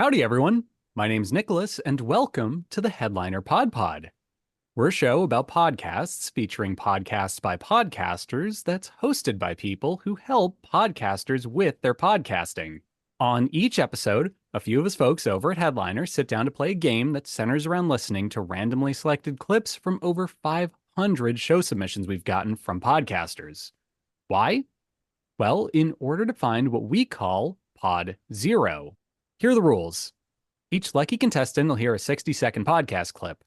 Howdy, everyone. My name's Nicholas, and welcome to the Headliner PodPod. We're a show about podcasts featuring podcasts by podcasters that's hosted by people who help podcasters with their podcasting. On each episode, a few of us folks over at Headliner sit down to play a game that centers around listening to randomly selected clips from over 500 show submissions we've gotten from podcasters. Why? Well, in order to find what we call Pod Zero. Here are the rules. Each lucky contestant will hear a 60-second podcast clip.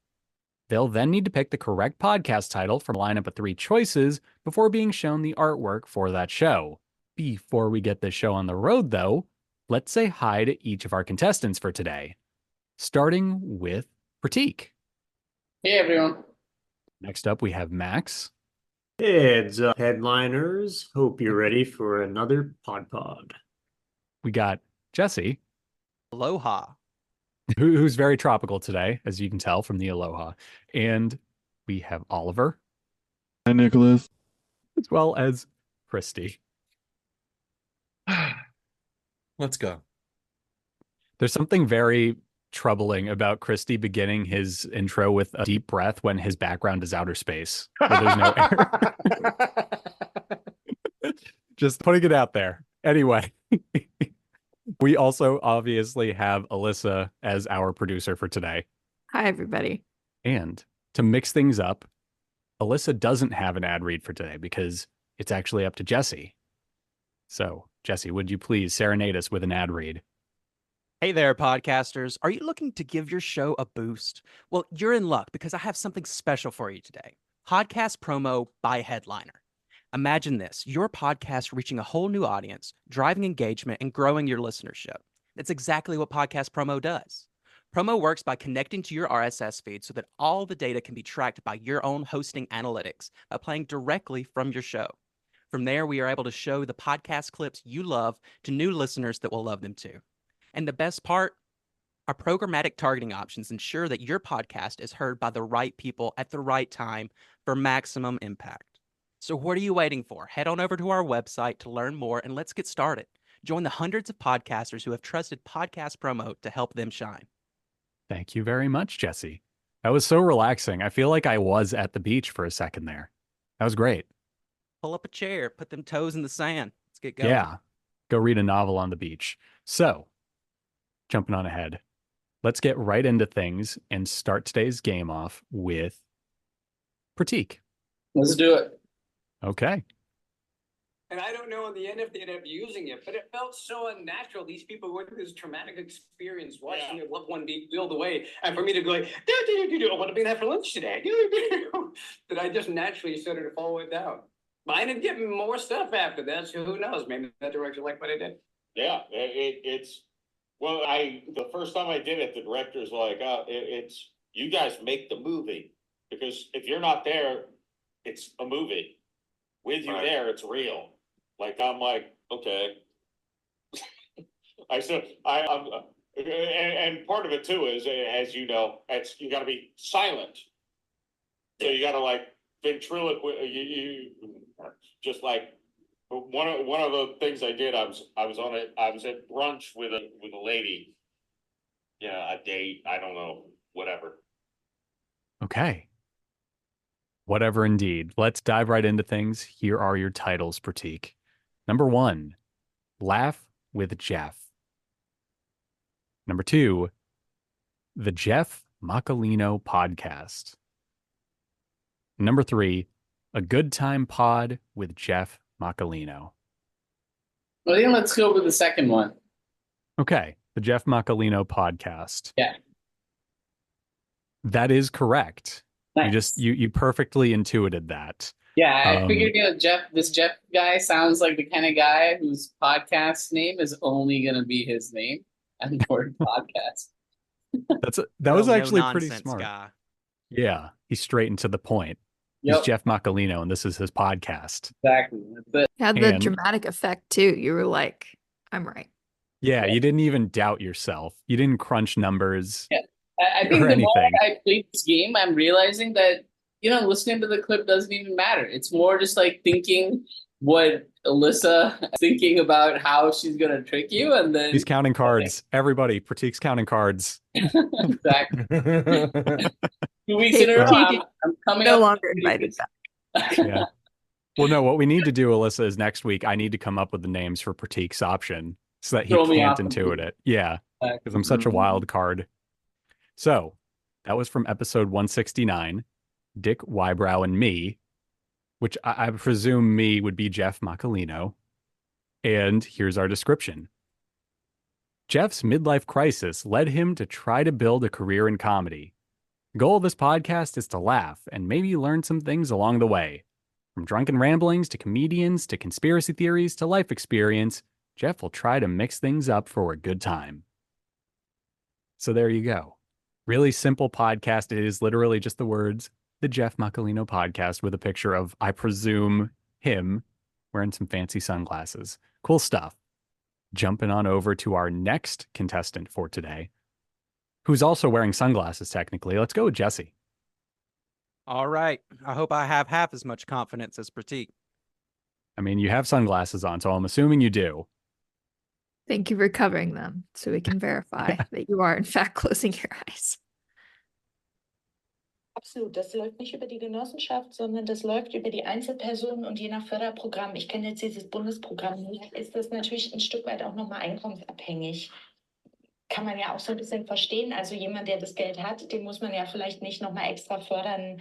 They'll then need to pick the correct podcast title from a lineup of 3 choices before being shown the artwork for that show. Before we get this show on the road, though, let's say hi to each of our contestants for today. Starting with Prateek. Hey, everyone. Next up, we have Max. Heads up, headliners. Hope you're ready for another PodPod. We got Jesse. Aloha. Who's very tropical today, as you can tell from the aloha. And we have Oliver. Hi, Nicholas. As well as Kristy. Let's go. There's something very troubling about Kristy beginning his intro with a deep breath when his background is outer space, where there's no air. Just putting it out there. Anyway. We also obviously have Elissa as our producer for today. Hi, everybody. And to mix things up, Elissa doesn't have an ad read for today because it's actually up to Jesse. So, Jesse, would you please serenade us with an ad read? Hey there, podcasters. Are you looking to give your show a boost? Well, you're in luck because I have something special for you today. Podcast promo by Headliner. Imagine this, your podcast reaching a whole new audience, driving engagement, and growing your listenership. That's exactly what Podcast Promo does. Promo works by connecting to your RSS feed so that all the data can be tracked by your own hosting analytics by playing directly from your show. From there, we are able to show the podcast clips you love to new listeners that will love them too. And the best part, our programmatic targeting options ensure that your podcast is heard by the right people at the right time for maximum impact. So what are you waiting for? Head on over to our website to learn more and let's get started. Join the hundreds of podcasters who have trusted Podcast Promo to help them shine. Thank you very much, Jesse. That was so relaxing. I feel like I was at the beach for a second there. That was great. Pull up a chair, put them toes in the sand. Let's get going. Yeah, go read a novel on the beach. So, jumping on ahead, let's get right into things and start today's game off with Prateek. Let's do it. Okay. And I don't know in the end if they end up using it, but it felt so unnatural. These people went through this traumatic experience watching their loved one be wheeled away. And for me to go like, I want to be there for lunch today. That I just naturally started to follow it down. But I ended up getting more stuff after that, so who knows? Maybe that director liked what I did. Yeah, it's well, the first time I did it, the director's like, it's you guys make the movie. Because if you're not there, it's a movie. With you there, it's real. Like, I'm like, okay. I said, and part of it too is, as you know, you got to be silent. So you got to like ventriloquist. You just like one of the things I did. I was at brunch with a lady. Yeah, a date. I don't know, whatever. Okay. Whatever indeed. Let's dive right into things. Here are your titles, Prateek. Number 1, Laugh with Jeff. Number 2, The Jeff Macolino Podcast. Number 3, A Good Time Pod with Jeff Macolino. I think let's go with the second one. Okay, The Jeff Macolino Podcast. Yeah. That is correct. Nice. You perfectly intuited that. Yeah, I figured this Jeff guy sounds like the kind of guy whose podcast name is only gonna be his name and the word podcast. That was actually pretty nonsense smart. Guy. Yeah, he's straight and to the point. Yep. He's Jeff Macolino, and this is his podcast. Exactly. That's it. Had the dramatic effect too. You were like, I'm right. Yeah, you didn't even doubt yourself. You didn't crunch numbers. Yeah. I think the more I play this game, I'm realizing that, listening to the clip doesn't even matter. It's more just like thinking what Elissa thinking about how she's gonna trick you, and then He's counting cards. Everybody, Prateek's counting cards. exactly 2 weeks Hey, in a row. Prateek, I'm coming no up. longer invited back. Yeah. Well, no, what we need to do, Elissa, is next week I need to come up with the names for Prateek's option so that he Throw me can't off intuit it. Yeah, because I'm such a Mhm. wild card. So that was from episode 169, Dick Wybrow and me, which I presume me would be Jeff Macolino. And here's our description. Jeff's midlife crisis led him to try to build a career in comedy. The goal of this podcast is to laugh and maybe learn some things along the way. From drunken ramblings to comedians to conspiracy theories to life experience, Jeff will try to mix things up for a good time. So there you go. Really simple podcast. It is literally just the words, the Jeff Macolino podcast, with a picture of, I presume, him wearing some fancy sunglasses. Cool stuff. Jumping on over to our next contestant for today, who's also wearing sunglasses technically. Let's go with Jesse. All right. I hope I have half as much confidence as Prateek. I mean, you have sunglasses on, so I'm assuming you do. Thank you for covering them so we can verify that you are in fact closing your eyes. Absolut, das läuft nicht über die Genossenschaft, sondern das läuft über die Einzelpersonen und je nach Förderprogramm. Ich kenne jetzt dieses Bundesprogramm nicht, ist das natürlich ein Stück weit auch nochmal einkommensabhängig. Kann man ja auch so ein bisschen verstehen. Also jemand, der das Geld hat, den muss man ja vielleicht nicht nochmal extra fördern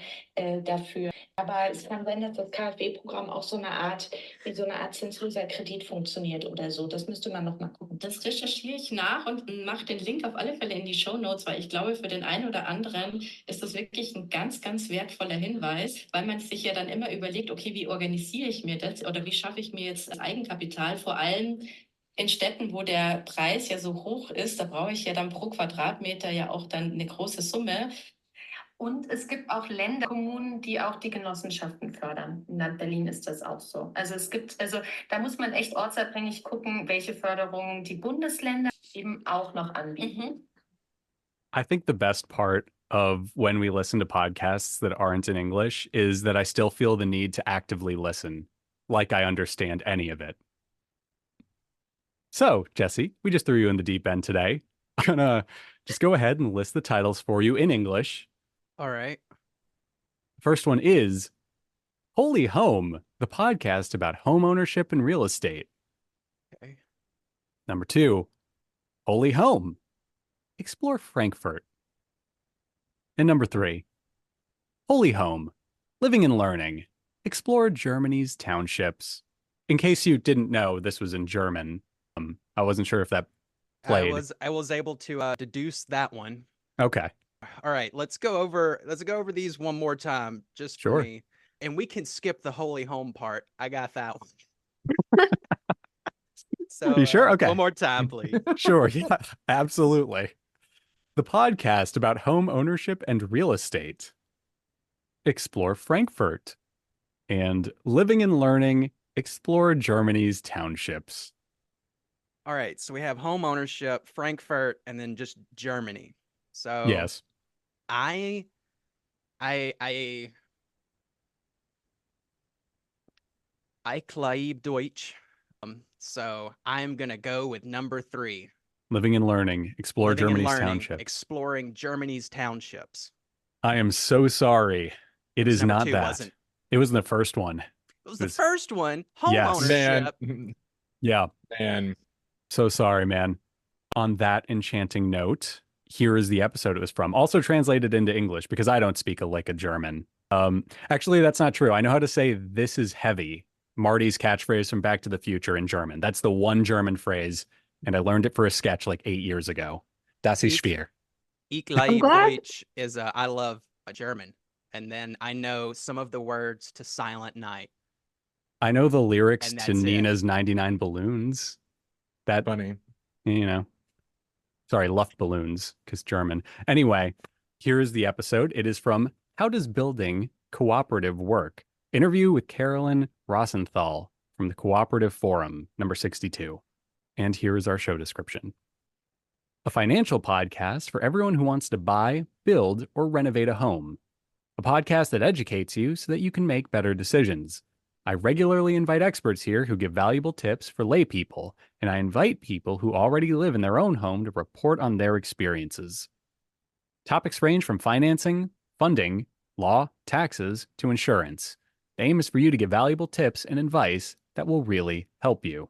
dafür. Aber es kann sein, dass das KfW-Programm auch wie so eine Art zinsloser Kredit funktioniert oder so. Das müsste man nochmal gucken. Das recherchiere ich nach und mache den Link auf alle Fälle in die Shownotes, weil ich glaube, für den einen oder anderen ist das wirklich ein ganz, ganz wertvoller Hinweis, weil man sich ja dann immer überlegt, okay, wie organisiere ich mir das oder wie schaffe ich mir jetzt das Eigenkapital, vor allem in Städten, wo der Preis ja so hoch ist, da brauche ich ja dann pro Quadratmeter ja auch dann eine große Summe. Und es gibt auch Länder, Kommunen, die auch die Genossenschaften fördern. In Land Berlin ist das auch so. Also da muss man echt ortsabhängig gucken, welche Förderungen die Bundesländer eben auch noch anbieten. I think the best part of when we listen to podcasts that aren't in English is that I still feel the need to actively listen, like I understand any of it. So, Jesse, we just threw you in the deep end today. I'm gonna just go ahead and list the titles for you in English. All right. First one is Holy Home, the podcast about home ownership and real estate. Okay. Number 2, Holy Home, explore Frankfurt. And number 3, Holy Home, living and learning, explore Germany's townships. In case you didn't know, this was in German. I wasn't sure if that played. I was able to deduce that one. Okay. All right, let's go over these one more time just for Sure. me. And we can skip the holy home part. I got that one. So You sure? Okay. One more time, please. Sure. Yeah, absolutely. The podcast about home ownership and real estate. Explore Frankfurt. And living and learning, explore Germany's townships. All right, so we have home ownership, Frankfurt, and then just Germany. So Yes. I kleib Deutsch. So I'm gonna go with number 3. Living and learning, explore Living and Germany's learning, townships. exploring Germany's townships. I am so sorry. It is Number not 2 that. wasn't. It was the first one. It was the first one. Home Yes. ownership. Yeah. Man. So sorry, man. On that enchanting note, here is the episode it was from. Also translated into English because I don't speak a lick of German. Actually, that's not true. I know how to say "this is heavy," Marty's catchphrase from Back to the Future in German. That's the one German phrase, and I learned it for a sketch like 8 years ago. Das ist schwer. Ich liebe glad- Deutsch is I love German. And then I know some of the words to Silent Night. I know the lyrics And to that's it. Nina's 99 Balloons. That, Funny. you know, sorry, Luftballons, because German. Anyway, here is the episode. It is from How Does Building Cooperative Work? Interview with Carolyn Rosenthal from the Cooperative Forum, number 62. And here is our show description. A financial podcast for everyone who wants to buy, build, or renovate a home. A podcast that educates you so that you can make better decisions. I regularly invite experts here who give valuable tips for lay people, and I invite people who already live in their own home to report on their experiences. Topics range from financing, funding, law, taxes, to insurance. The aim is for you to give valuable tips and advice that will really help you.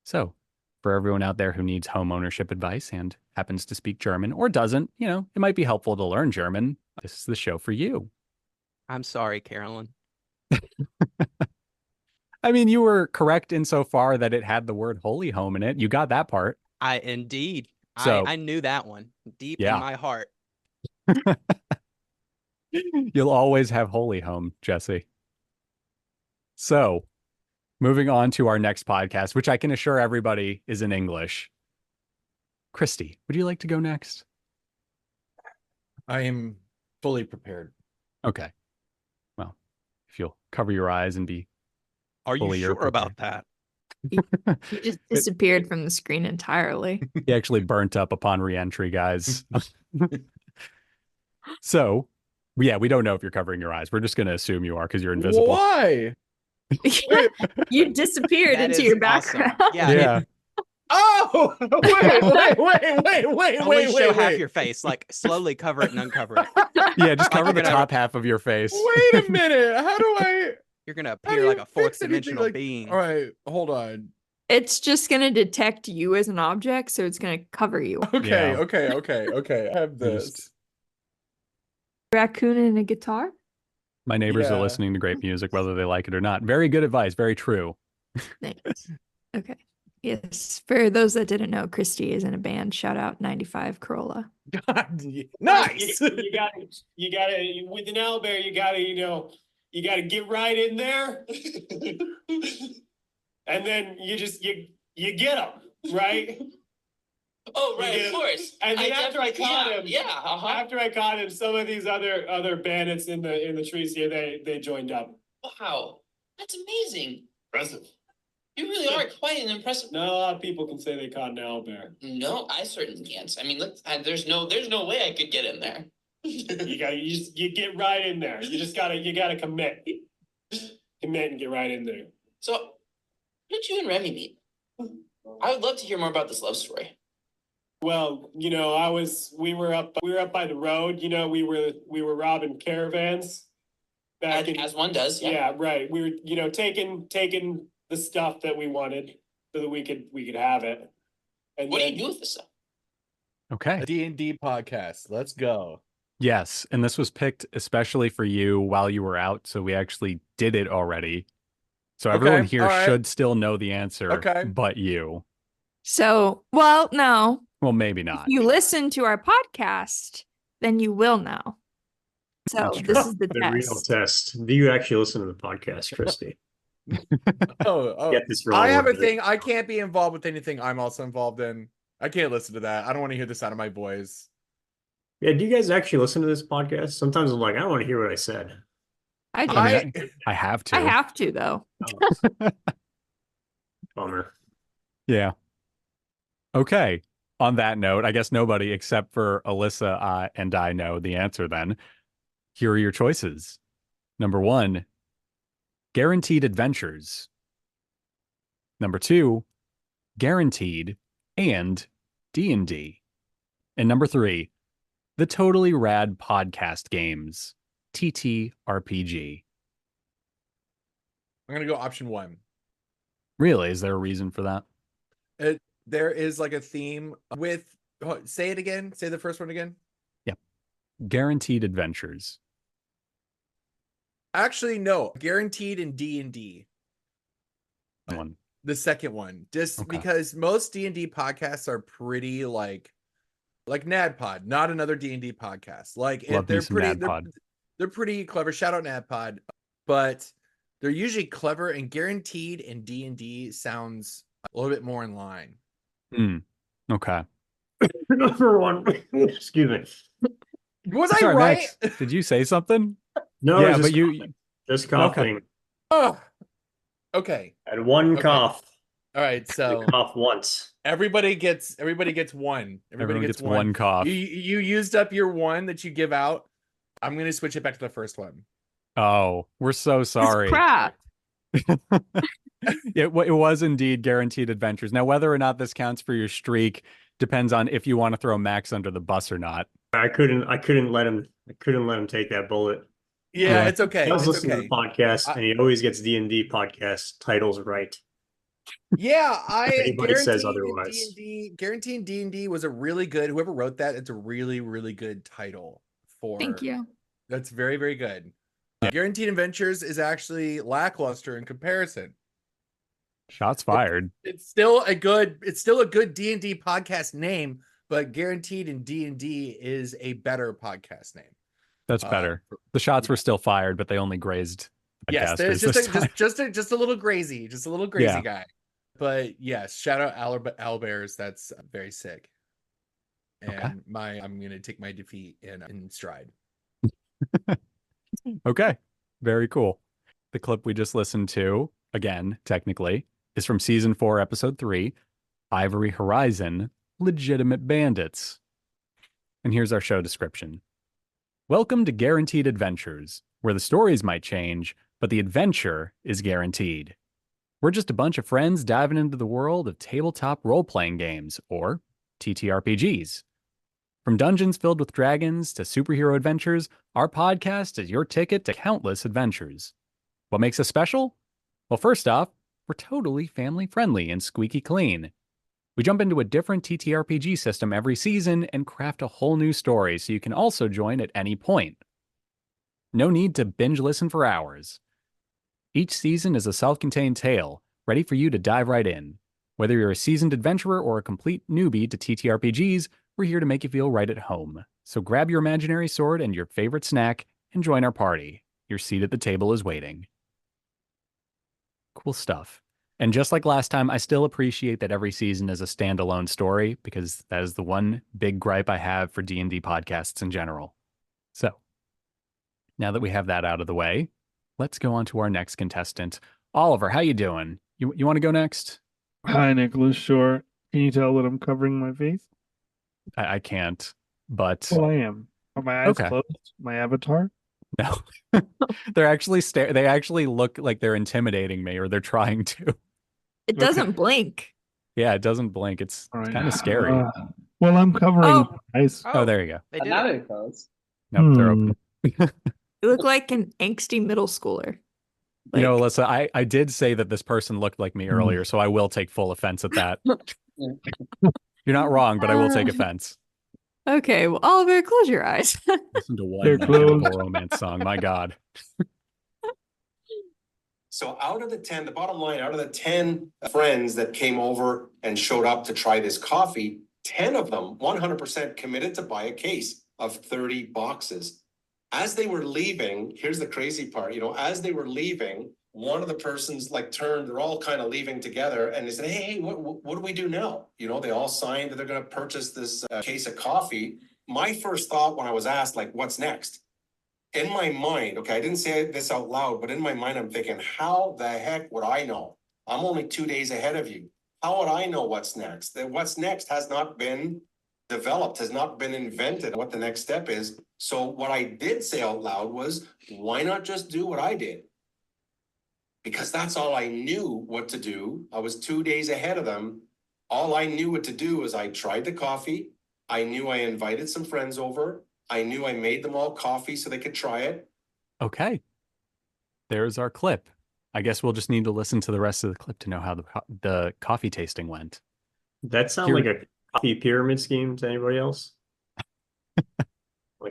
So, for everyone out there who needs home ownership advice and happens to speak German or doesn't, it might be helpful to learn German. This is the show for you. I'm sorry, Carolyn. I mean, you were correct insofar that it had the word holy home in it. You got that part. Indeed. So, I knew that one deep yeah. in my heart. You'll always have holy home, Jesse. So, moving on to our next podcast, which I can assure everybody is in English. Kristy, would you like to go next? I am fully prepared. Okay. Well, if you'll cover your eyes and be Are you fully sure prepared. about that? He just disappeared from the screen entirely. He actually burnt up upon re-entry, guys. So, yeah, we don't know if you're covering your eyes. We're just going to assume you are because you're invisible. Why? You disappeared That into is your awesome. background. Yeah. Oh, At least show half your face, like slowly cover it and uncover it. Yeah, just Like cover you're the gonna- top half of your face. Wait a minute. How do I? You're gonna How do appear like you a fourth fix anything? dimensional Like, being. All right, hold on. It's just going to detect you as an object, so it's going to cover you. Okay, Yeah. okay. I have this. Just- Raccoon and a guitar? My neighbors are Yeah. listening to great music, whether they like it or not. Very good advice. Very true. Thanks. Okay. Yes. For those that didn't know, Kristy is in a band. Shout out 95 Corolla. Nice. You gotta with an owlbear, you gotta get right in there. And then you get them, right? Oh, right, Yeah. of course. And then after I caught him, Yeah, uh-huh. after I caught him, some of these other bandits in the trees here, they joined up. Wow, that's amazing. Impressive. You really are quite an impressive. Not a lot of people can say they caught an owlbear. No, I certainly can't. I mean, look, there's no way I could get in there. You get right in there. You gotta commit. Commit and get right in there. So, how did you and Remy meet? I would love to hear more about this love story. Well, we were up by the road, we were robbing caravans. As one does, yeah. Yeah, right. We were, taking the stuff that we wanted so that we could have it. And What do then- you do with this stuff? Okay. A D&D podcast. Let's go. Yes. And this was picked especially for you while you were out. So we actually did it already. So everyone Okay, here all right. should still know the answer, Okay. but you. So, well, no. Well, maybe If not. you listen to our podcast, then you will know. So That's true. this is the The real test. test. Do you actually listen to the podcast, Kristy? Oh. Get this wrong. I have a with it. thing. I can't be involved with anything I'm also involved in. I can't listen to that. I don't want to hear the sound of my voice. Yeah, do you guys actually listen to this podcast? Sometimes I'm like, I don't want to hear what I said. I do. I mean, I have to. I have to, though. Bummer. Yeah. Okay. On that note, I guess nobody except for Elissa and I know the answer then. Here are your choices. Number 1, guaranteed adventures. Number 2, guaranteed and D&D. And number 3, the totally rad podcast games, TTRPG. I'm gonna go option 1. Really? Is there a reason for that? There is like a theme with. Say it again. Say the first one again. Guaranteed adventures. Actually, no. Guaranteed in D&D. One. The second one, just Okay. because most D&D podcasts are pretty like NADPod, not another D&D podcast. Like Love me they're some pretty, NADPod. they're pretty clever. Shout out NADPod, but they're usually clever, and guaranteed in D&D sounds a little bit more in line. Okay. Number 1. Excuse me. Was I Sorry, right? Max, did you say something? No, Yeah, just, but you just coughing. Oh, okay. And one Okay. cough. All right. So I cough once. everybody gets one. everyone gets one cough. You used up your one that you give out. I'm gonna switch it back to the first one. Oh, we're so sorry. It's crap. It was indeed Guaranteed Adventures. Now, whether or not this counts for your streak depends on if you want to throw Max under the bus or not. I couldn't let him take that bullet. Yeah, Yeah. it's okay. I was It's listening to okay. the podcast, and he always gets D&D podcast titles right. Yeah, I Anybody says guaranteed otherwise. Guaranteed D&D was a really good. Whoever wrote that, it's a really, really good title for. Thank you. That's very, very good. Guaranteed Adventures is actually lackluster in comparison. Shots fired. It's still a good D&D podcast name, but Guaranteed in D&D is a better podcast name. That's better. The shots were still fired, but they only grazed Yes, podcasters there's this time. just a little crazy, guy. But yes, shout out Owlbears. That's very sick. And I'm gonna take my defeat in stride. Okay, very cool. The clip we just listened to, again, technically, is from season 4, episode 3, Ivory Horizon, Legitimate Bandits. And here's our show description. Welcome to Guaranteed Adventures, where the stories might change, but the adventure is guaranteed. We're just a bunch of friends diving into the world of tabletop role-playing games, or TTRPGs. From dungeons filled with dragons to superhero adventures, our podcast is your ticket to countless adventures. What makes us special? Well, first off, we're totally family-friendly and squeaky clean. We jump into a different TTRPG system every season and craft a whole new story so you can also join at any point. No need to binge listen for hours. Each season is a self-contained tale, ready for you to dive right in. Whether you're a seasoned adventurer or a complete newbie to TTRPGs, we're here to make you feel right at home. So grab your imaginary sword and your favorite snack and join our party. Your seat at the table is waiting. Cool stuff. And just like last time, I still appreciate that every season is a standalone story, because that is the one big gripe I have for D&D podcasts in general. So, now that we have that out of the way, let's go on to our next contestant. Oliver, how you doing? You want to go next? Hi, Nicholas. Sure. Can you tell that I'm covering my face? I can't, but... Well, I am. Are my eyes closed? My avatar? No. They're actually they actually look like they're intimidating me, or they're trying to. It doesn't blink. Yeah, it doesn't blink. It's All right. kind of scary. Well, I'm covering my eyes. Oh, there you go. They did Now it. they're closed. Nope, they're open. You look like an angsty middle schooler. You know, Elissa, I did say that this person looked like me earlier, so I will take full offense at that. You're not wrong, but I will take offense. Okay, well, Oliver, close your eyes. Listen to They're one closed. romance song. My God. So the bottom line, out of the 10 friends that came over and showed up to try this coffee, 10 of them 100% committed to buy a case of 30 boxes. As they were leaving, here's the crazy part, as they were leaving, one of the persons turned, they're all kind of leaving together, and they said, hey, what do we do now? They all signed that they're going to purchase this case of coffee. My first thought when I was asked, what's next? In my mind, okay, I didn't say this out loud, but in my mind, I'm thinking, how the heck would I know? I'm only 2 days ahead of you. How would I know what's next? That what's next has not been developed, has not been invented, what the next step is. So what I did say out loud was, why not just do what I did? Because that's all I knew what to do. I was 2 days ahead of them. All I knew what to do was I tried the coffee. I knew I invited some friends over. I knew I made them all coffee so they could try it. Okay. There's our clip. I guess we'll just need to listen to the rest of the clip to know how the coffee tasting went. That sound like a coffee pyramid scheme to anybody else?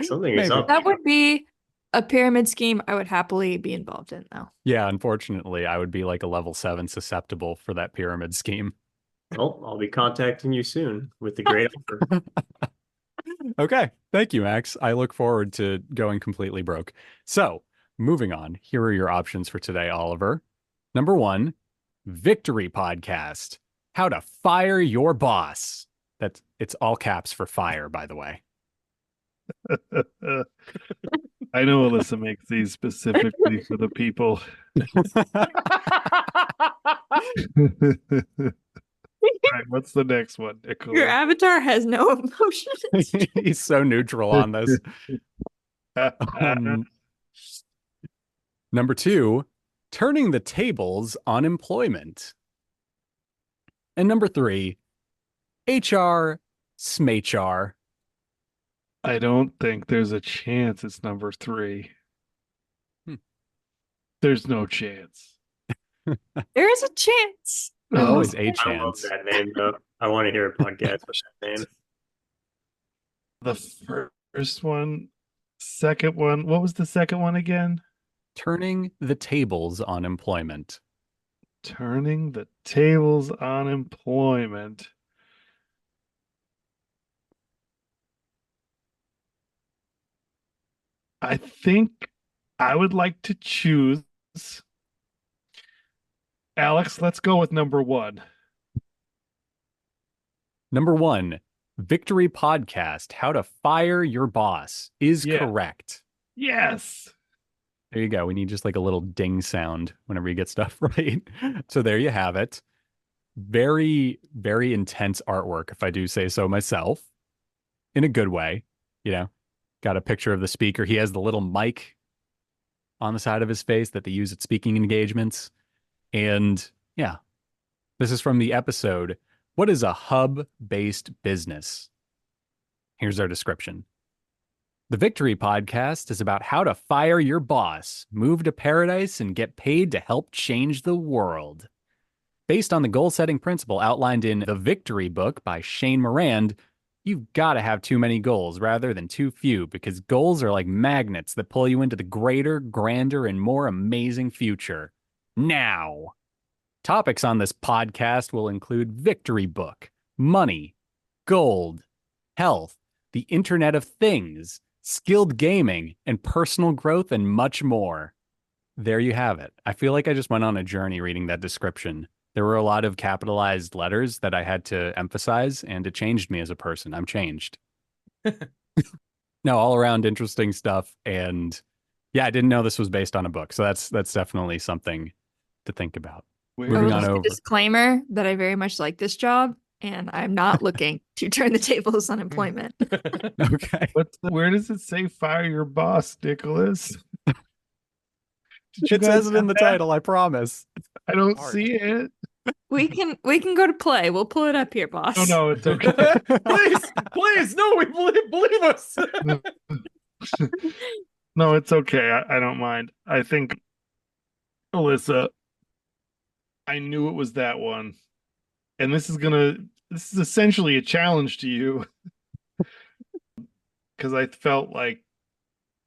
Something is up. That would be a pyramid scheme I would happily be involved in, though. Yeah, unfortunately, I would be like a level 7 susceptible for that pyramid scheme. Well, I'll be contacting you soon with the great offer. Okay. Thank you, Max. I look forward to going completely broke. So, moving on, here are your options for today, Oliver. Number 1, Victory Podcast. How to fire your boss. It's all caps for fire, by the way. I know Elissa makes these specifically for the people. All right, what's the next one, Nicholas? Your avatar has no emotions. He's so neutral on this. Number 2, turning the tables on employment. And number 3, HR SMHR. I don't think there's a chance it's number 3. There's no chance. There is a chance. There's always a I love chance. that name, though. I want to hear a podcast with that name. The first one, second one. What was the second one again? Turning the tables on employment. Turning the tables on employment. I think I would like to choose. Alex, let's go with number 1. Number 1, Victory Podcast, How to Fire Your Boss is correct. Yes. There you go. We need just like a little ding sound whenever you get stuff right. So there you have it. Very, very intense artwork, if I do say so myself, in a good way. You know, got a picture of the speaker. He has the little mic on the side of his face that they use at speaking engagements. And yeah, this is from the episode, What is a Hub-Based Business? Here's our description. The Victory Podcast is about how to fire your boss, move to paradise, and get paid to help change the world. Based on the goal-setting principle outlined in The Victory Book by Shane Morand, you've got to have too many goals rather than too few, because goals are like magnets that pull you into the greater, grander, and more amazing future. Now. Topics on this podcast will include Victory Book, money, gold, health, the Internet of Things, skilled gaming, and personal growth, and much more. There you have it. I feel like I just went on a journey reading that description. There were a lot of capitalized letters that I had to emphasize, and it changed me as a person. I'm changed. No, all around interesting stuff. And yeah, I didn't know this was based on a book. So that's definitely something to think about. Moving on over. Disclaimer that I very much like this job, and I'm not looking to turn the tables on employment. Okay. Where does it say fire your boss, Nicholas? It says it in the title, I promise. I don't see it. We can go to play. We'll pull it up here, boss. Oh no, it's okay. Please, no, we believe us. No, it's okay. I don't mind. I think, Elissa, I knew it was that one. And this is essentially a challenge to you. Because I felt like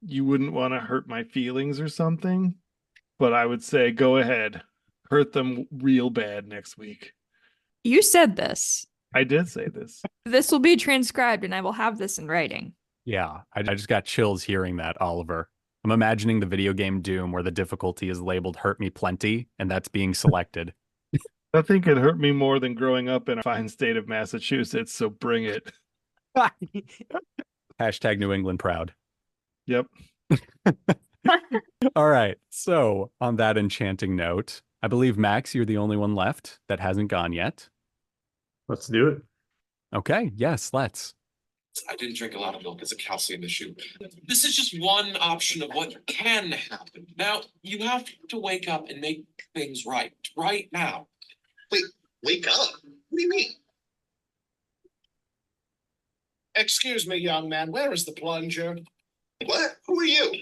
you wouldn't want to hurt my feelings or something. But I would say, go ahead. Hurt them real bad next week. You said this. I did say this. This will be transcribed, and I will have this in writing. Yeah, I just got chills hearing that, Oliver. I'm imagining the video game Doom where the difficulty is labeled Hurt Me Plenty, and that's being selected. I think it hurt me more than growing up in a fine state of Massachusetts, so bring it. Hashtag New England proud. Yep. All right, so on that enchanting note, I believe, Max, you're the only one left that hasn't gone yet. Let's do it. Okay, yes, let's. I didn't drink a lot of milk as a calcium issue. This is just one option of what can happen. Now, you have to wake up and make things right now. Wait, wake up? What do you mean? Excuse me, young man, where is the plunger? What? Who are you?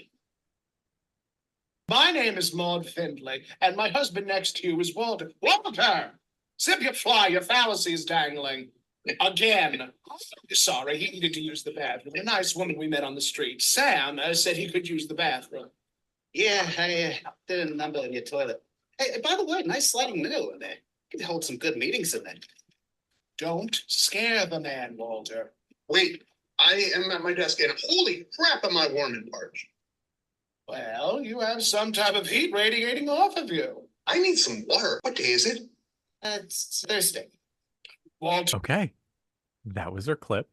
My name is Maud Findlay, and my husband next to you is Walter. Walter! Zip your fly, your fallacy is dangling. Again. Sorry, he needed to use the bathroom. A nice woman we met on the street, Sam, said he could use the bathroom. Yeah, I did a number in your toilet. Hey, by the way, nice sliding window in there. Could hold some good meetings in there. Don't scare the man, Walter. Wait, I am at my desk and holy crap, am I warm and parched. Well, you have some type of heat radiating off of you. I need some water. What day is it? It's Thursday. Walter. Okay, that was our clip.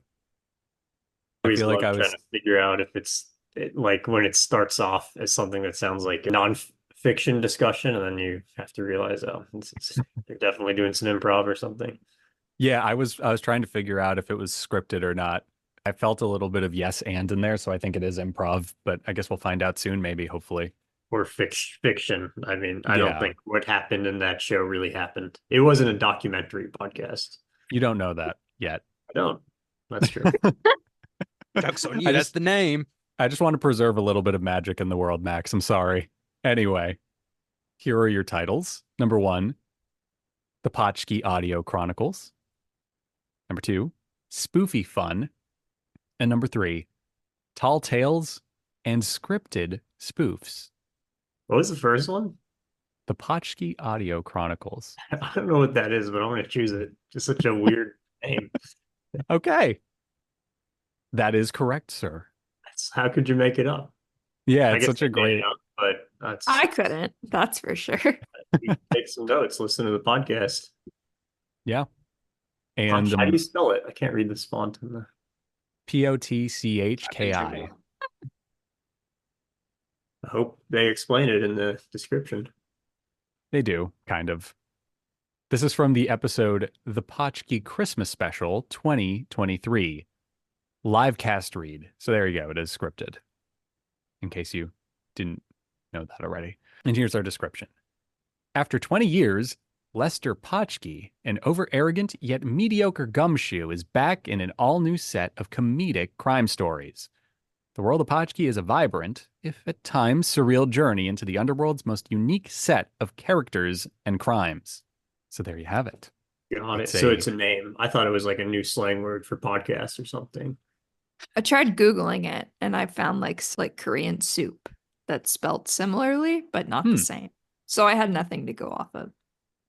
I feel like I was trying to figure out if like when it starts off as something that sounds like a non-fiction discussion, and then you have to realize, oh, they're definitely doing some improv or something. Yeah, I was trying to figure out if it was scripted or not. I felt a little bit of yes and in there, so I think it is improv, but I guess we'll find out soon, maybe, hopefully. or fiction. I mean, I don't think what happened in that show really happened. It wasn't a documentary podcast. You don't know that yet. I don't. That's true. Joke's on you. That's the name. I just want to preserve a little bit of magic in the world, Max. I'm sorry. Anyway, here are your titles. Number 1, The Potchki Audio Chronicles. Number 2, Spoofy Fun. And number 3, Tall Tales and Scripted Spoofs. What was the first one? The Potchki Audio Chronicles. I don't know what that is, but I'm going to choose it. Just such a weird name. Okay. That is correct, sir. How could you make it up? Yeah, it's such a great... But that's... I couldn't, that's for sure. Take some notes, listen to the podcast. Yeah. And how do you spell it? I can't read this font in the... Potchki. I hope they explain it in the description. They do, kind of. This is from the episode The Potchki Christmas Special 2023. Live cast read. So there you go. It is scripted. In case you didn't know that already. And here's our description. After 20 years, Lester Potchki, an over-arrogant yet mediocre gumshoe, is back in an all-new set of comedic crime stories. The world of Potchki is a vibrant, if at times surreal, journey into the underworld's most unique set of characters and crimes. So there you have it. Got it. So it's a name. I thought it was like a new slang word for podcast or something. I tried Googling it and I found like Korean soup that's spelled similarly, but not the same. So I had nothing to go off of.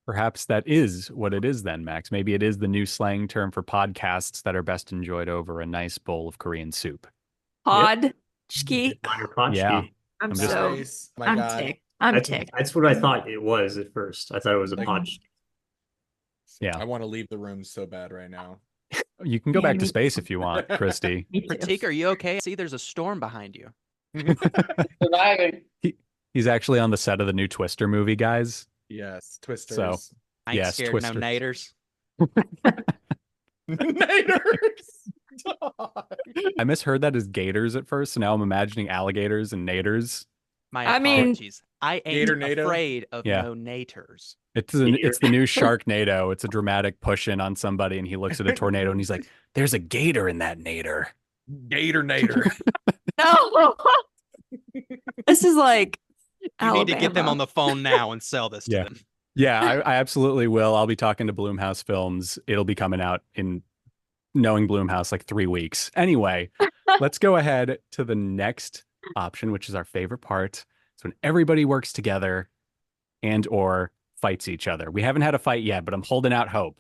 Perhaps that is what it is then, Max. Maybe it is the new slang term for podcasts that are best enjoyed over a nice bowl of Korean soup. Potchki. Yeah. I'm ticked. I'm ticked. That's what I thought it was at first. I thought it was a Potchki. Yeah. I want to leave the room so bad right now. You can go back to space if you want, Kristy. Prateek, are you okay? See, there's a storm behind you. Surviving. He's actually on the set of the new Twister movie, guys. Yes, Twisters. So, I ain't yes, scared Twisters. no naders. Naders. I misheard that as gators at first, so now I'm imagining alligators and naders. My I mean- apologies. I ain't afraid of no nators. It's the new Sharknado. It's a dramatic push in on somebody, and he looks at a tornado and he's like, "There's a gator in that nader." Nader. No. This is like You need to get them on the phone now and sell this to them. Yeah, I absolutely will. I'll be talking to Bloomhouse Films. It'll be coming out in, knowing Bloomhouse, like 3 weeks. Anyway, let's go ahead to the next option, which is our favorite part. It's when everybody works together and or fights each other. We haven't had a fight yet, but I'm holding out hope.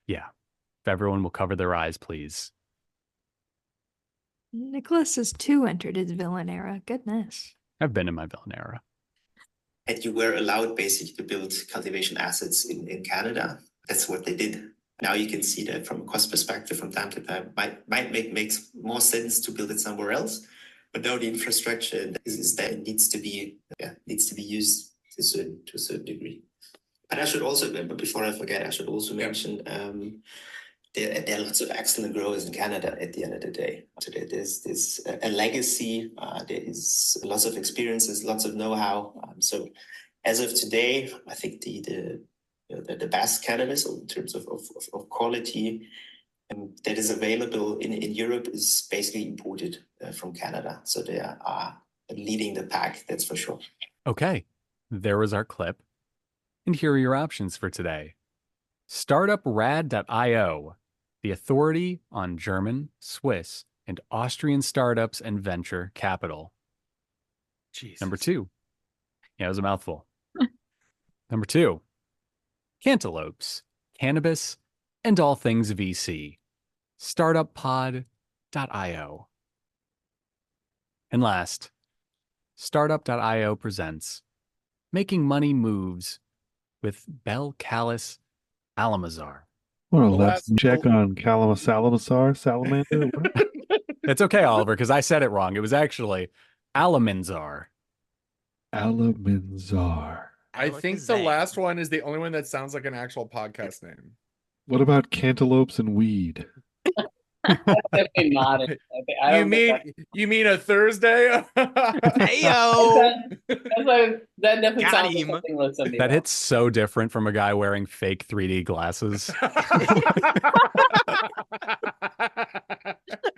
Yeah. If everyone will cover their eyes, please. Nicholas has too entered his villain era. Goodness. I've been in my villain era. And you were allowed basically to build cultivation assets in Canada. That's what they did. Now you can see that from a cost perspective from time to time might makes more sense to build it somewhere else. But now the infrastructure is that it needs to be used to a certain degree. And I should also, before I forget, mention there are lots of excellent growers in Canada at the end of the day. So there's a legacy, there is lots of experiences, lots of know-how. So as of today, I think the best cannabis in terms of quality that is available in Europe is basically imported from Canada. So they are leading the pack, that's for sure. Okay, there was our clip. And here are your options for today. StartupRad.io, the authority on German, Swiss, and Austrian startups and venture capital. Jesus. Number 2. Yeah, it was a mouthful. Number 2, Cantaloupes, Cannabis, and all things VC. StartupPod.io. And last, Startup.io presents Making Money Moves with Bel Callis Alamazar. Well, let's check on salamander. It's okay, Oliver, because I said it wrong. It was actually Alamanzar. Alamanzar. I think the last one is the only one that sounds like an actual podcast name. What about cantaloupes and weed? definitely not it. I You mean a Thursday? Heyo! That definitely Got sounds like him. something with somebody That else. hits so different from a guy wearing fake 3D glasses. 100%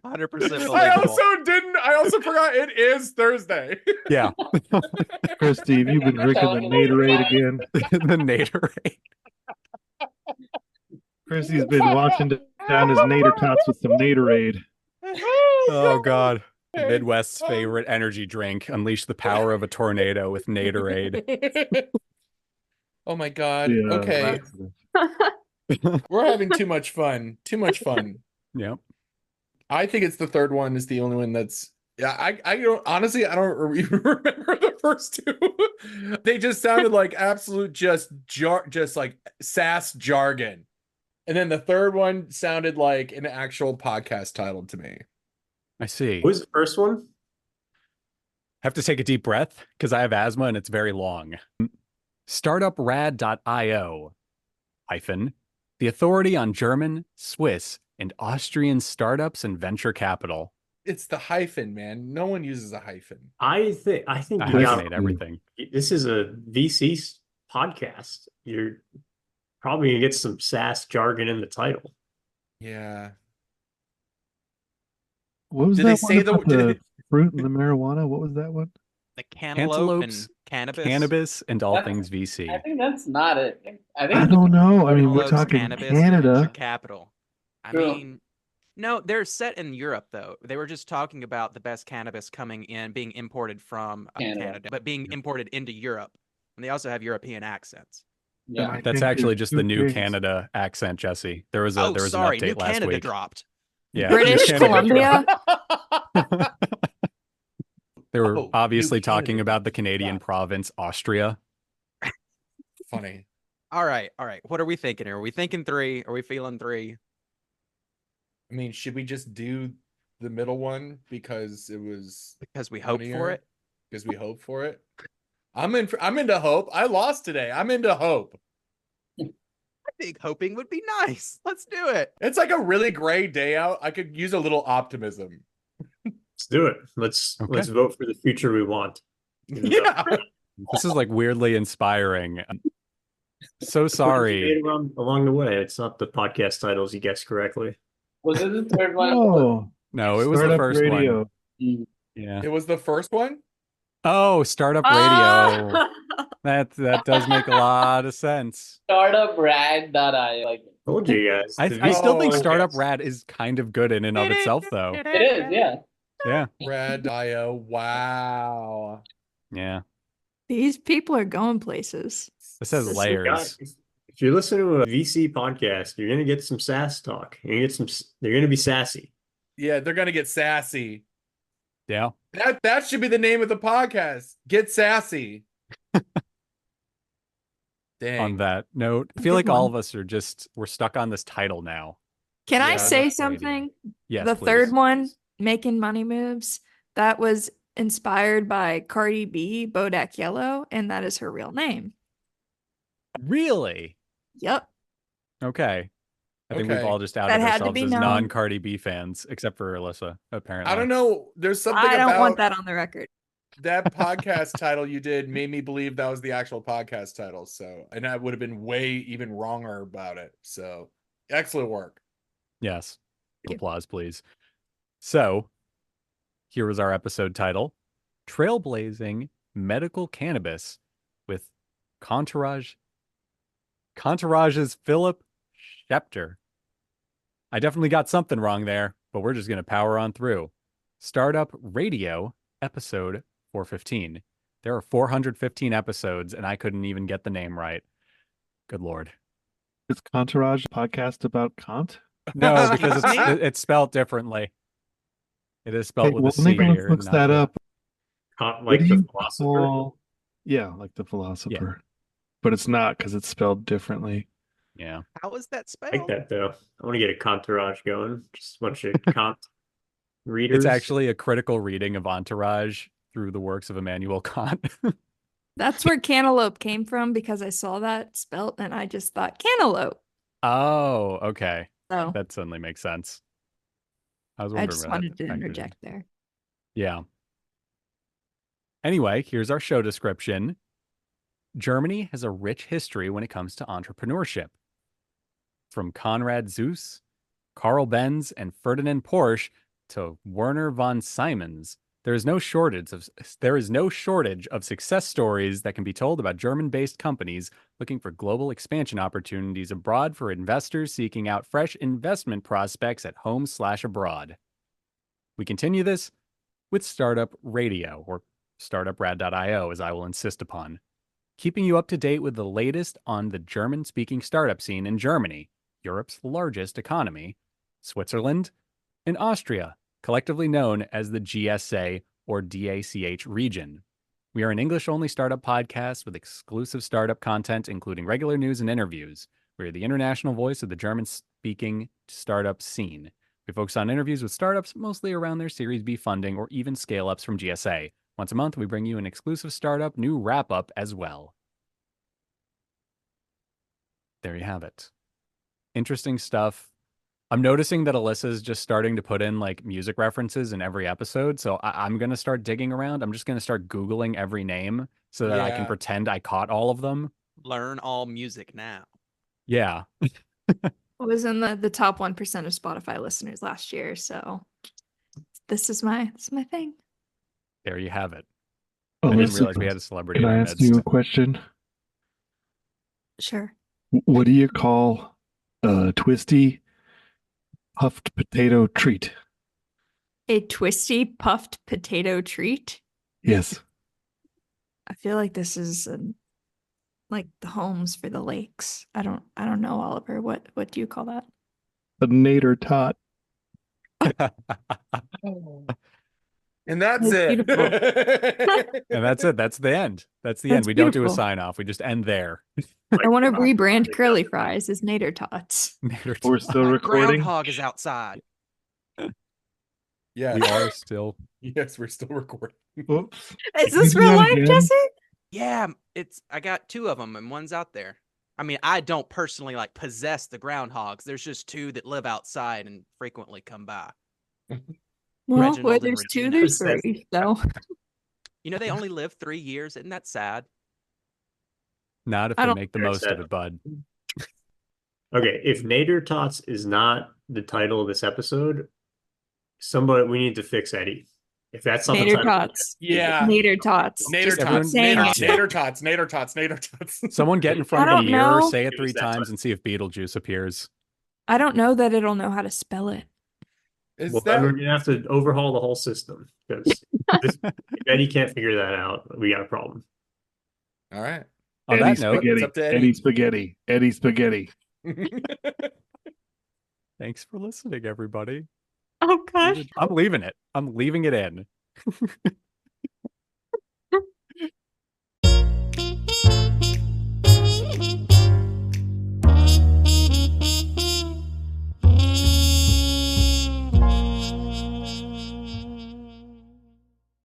I believable. also forgot it is Thursday. Yeah. Kristy, have you been drinking the Naderade again? The Naderade. Kristy's been washing down his Nader Tots with some Naderade. Oh, God. The Midwest's favorite energy drink. Unleash the power of a tornado with Naderade. Oh my God. Yeah, Okay. We're having too much fun. Too much fun. Yep. I think it's the third one is the only one that's I don't honestly I don't even remember the first two. They just sounded like absolute just like sass jargon. And then the third one sounded like an actual podcast title to me. I see. What was the first one? Have to take a deep breath because I have asthma and it's very long. Startuprad.io hyphen the authority on German, Swiss, and Austrian startups and venture capital. It's the hyphen, man. No one uses a hyphen. I think I you hyphenate everything. This is a VC podcast. You're probably gonna get some SaaS jargon in the title. Yeah. What was Did that they say one about the fruit and the marijuana? What was that one? The cantaloupe and Cantaloupes, cannabis. and all things VC. I think that's not it. I think I don't know. I mean, we're Cantaloupes, talking cannabis, Canada. venture capital. I True. mean, no, they're set in Europe though. They were just talking about the best cannabis coming in, being imported from Canada, but being imported into Europe. And they also have European accents. Yeah, That's actually just the new Canada accent, Jesse. There was an update New last Canada week. dropped. Yeah, British New Canada Columbia. They were Oh, obviously New Canada. talking about the Canadian province, Austria. Funny. All right. What are we thinking here? Are we thinking 3? Are we feeling 3? I mean, should we just do the middle one because it was Because we hope for it? Because we hope for it. I'm into hope. I lost today. I'm into hope. I think hoping would be nice. Let's do it. It's like a really gray day out. I could use a little optimism. Let's do it. Let's vote for the future we want. Yeah. This is like weirdly inspiring. So sorry. Along the way, it's not the podcast titles you guessed correctly. Was it the third one? Oh, No, it was the Startup first Radio. one. Yeah. It was the first one? Oh, Startup Radio. That does make a lot of sense. Startuprad.io. Like Told you guys. I still think Startup Rad is kind of good in and of itself, though. it is, yeah. Yeah. Rad.io. Wow. Yeah. These people are going places. This has layers. If you listen to a VC podcast, you're gonna get some SaaS talk. They're gonna be sassy. Yeah, they're gonna get sassy. Yeah. That should be the name of the podcast. Get sassy. Dang. On that note, I feel Good like all one. of us we're stuck on this title now. Can I Yeah, say that's radio. something? Yes, The please. third one, Making Money Moves, that was inspired by Cardi B, Bodak Yellow, and that is her real name. Really? Yep. Okay. I think we've Okay. all just That outed had to ourselves be as known. non-Cardi B fans, except for Elissa, apparently. I don't know. There's something I don't about want that on the record. that podcast title you did made me believe that was the actual podcast title. So, and I would have been way even wronger about it. So, excellent work. Yes. Thank you. Applause, please. So, here was our episode title, Trailblazing Medical Cannabis with Contourage's Philip Schepter. I definitely got something wrong there, but we're just going to power on through. Startup Radio, episode 415. There are 415 episodes, and I couldn't even get the name right. Good Lord. Is Contourage a podcast about Kant? No, because it's spelled differently. It is spelled with a C Nicholas here. looks not that the- up. Like What do the you philosopher. call- Yeah, like the philosopher. But it's not because it's spelled differently. Yeah. How is that I spelled? like that though. I want to get a Contourage going. Just a bunch of Kant readers. It's actually a critical reading of Entourage through the works of Immanuel Kant. That's where cantaloupe came from because I saw that spelt and I just thought cantaloupe. Oh, okay. So That suddenly makes sense. I was I wondering just where that wanted to factored in. interject there. Yeah. Anyway, here's our show description. Germany has a rich history when it comes to entrepreneurship. From Konrad Zuse, Carl Benz, and Ferdinand Porsche to Werner von Simons, there is no shortage of success stories that can be told about German-based companies looking for global expansion opportunities abroad for investors seeking out fresh investment prospects at home/abroad. We continue this with Startup Radio, or startuprad.io, as I will insist upon, keeping you up to date with the latest on the German-speaking startup scene in Germany, Europe's largest economy, Switzerland, and Austria, collectively known as the GSA or DACH region. We are an English-only startup podcast with exclusive startup content, including regular news and interviews. We are the international voice of the German-speaking startup scene. We focus on interviews with startups, mostly around their Series B funding or even scale-ups from GSA. Once a month, we bring you an exclusive startup new wrap-up as well. There you have it. Interesting stuff. I'm noticing that Elissa is just starting to put in like music references in every episode. So I'm going to start digging around. I'm just going to start Googling every name so that I can pretend I caught all of them. Learn all music now. Yeah. I was in the top 1% of Spotify listeners last year, so this is my thing. There you have it. Oh, I didn't realize we had a celebrity Can in I our ask midst. you a question? Sure. What do you call a twisty puffed potato treat? A twisty puffed potato treat? Yes. I feel like this is like the homes for the lakes. I don't know, Oliver. What do you call that? A Nader Tot. And that's That's it. And that's it. That's the end. That's the That's end. We don't do a beautiful. sign off. We just end there. I want to rebrand curly fries as Nader Tots. Nader We're Tots. still recording. Groundhog is outside. Yeah. We are still. Yes, we're still recording. Oops. Is Can this you do real that life, again? Jesse? Yeah, I got 2 of them and one's out there. I mean, I don't personally like possess the groundhogs. There's just 2 that live outside and frequently come by. Well, Reginald where and there's 2, Regina. there's 3. So You know, they only live 3 years. Isn't that sad? Not if I they don't- make the Very most sad. of it, bud. Okay, if Nader Tots is not the title of this episode, we need to fix Eddie. If that's not the Nader title, Tots. Yeah. Nader Tots. Nader Just Tots. saying Nader, it. Nader Tots. Nader Tots. Nader Tots. Someone get in I front of a don't mirror, know. say it It 3 was that times, time. and see if Beetlejuice appears. I don't know that it'll know how to spell it. Is well, then we're that gonna have to overhaul the whole system because if Eddie can't figure that out, we got a problem. all right? On Eddie that note, Spaghetti. It's up to Eddie. Eddie Spaghetti. Eddie Spaghetti. thanks for listening, everybody. Oh gosh. I'm leaving it. I'm leaving it in.